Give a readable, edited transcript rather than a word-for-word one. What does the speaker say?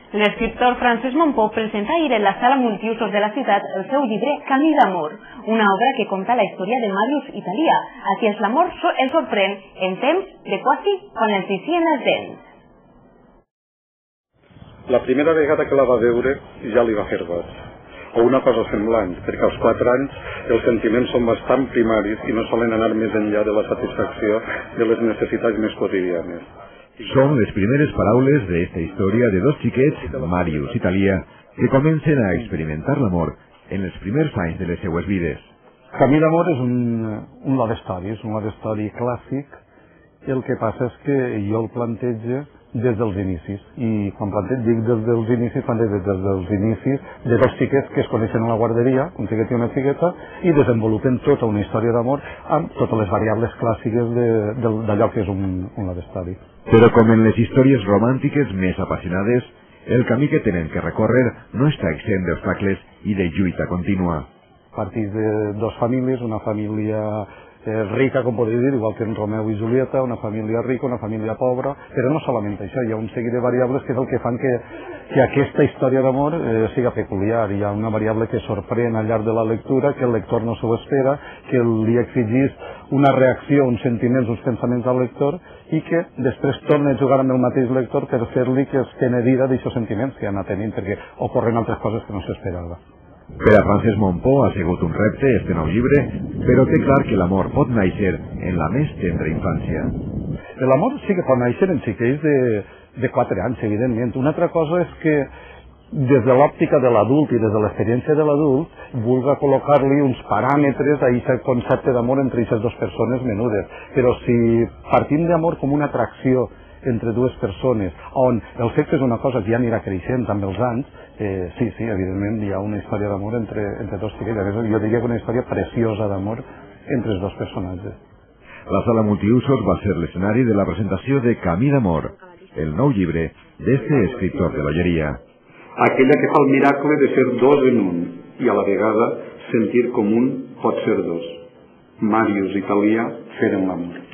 L'escriptor Francesc Mompó presenta ahir en la sala multiusos de la ciutat el seu llibre Camí d'amor, una obra que conta la història de Màrius Italià, a qui l'amor el sorprèn en temps de quasi quan els hicien els dents. La primera vegada que la va veure ja li va fer goig, o una cosa semblant, perquè als 4 anys els sentiments són bastant primaris i no solen anar més enllà de la satisfacció de les necessitats més quotidianes. Són les primeres paraules d'esta història de dos xiquets, Màrius i Italià, que comencen a experimentar l'amor en els primers anys de les seues vides. Camí d'amor és un love story, és un love story clàssic. El que passa és que jo el plantejo des dels inicis, i quan dic des dels inicis, des dels inicis de dos xiquets que es coneixen a la guarderia, un xiquet i una xiqueta, i desenvolupen tota una història d'amor amb totes les variables clàssiques d'allò que és un love story. Però com en les històries romàntiques més apassionades, el camí que tenen que recórrer no està exempt d'obstacles i de lluita contínua. Partís de dues famílies, una família rica, com podria dir, igual que en Romeu i Julieta, una família rica, una família pobra, però no solament això, hi ha un seguit de variables que és el que fan que aquesta història d'amor siga peculiar. Hi ha una variable que sorprèn al llarg de la lectura, que el lector no s'ho espera, que li exigís una reacció, uns sentiments, uns pensaments al lector, i que després torna a jugar amb el mateix lector per fer-li que es penedira d'aixòs sentiments que ha anat tenint, perquè ocorren altres coses que no s'esperava. Per a Francesc Mompó ha sigut un repte este nou llibre, però té clar que l'amor pot néixer en la més tendra infància. L'amor sí que pot néixer en xiquets de 4 anys, evidentment. Una altra cosa és que des de l'òptica de l'adult i des de l'experiència de l'adult vulga col·locar-li uns paràmetres a aquest concepte d'amor entre aquestes dues persones menudes. Però si partim d'amor com una atracció entre dues persones, on el sexe és una cosa que ja anirà creixent amb els anys, sí, evidentment hi ha una història d'amor entre dos xiquets. Jo diria que una història preciosa d'amor entre els dos personatges. La sala multiusos va ser l'escenari de la presentació de Camí d'amor, el nou llibre d'este escriptor de l'Olleria. Aquella que fa el miracle de ser dos en un, i a la vegada sentir com un pot ser dos. Màrius i Italià feren l'amor.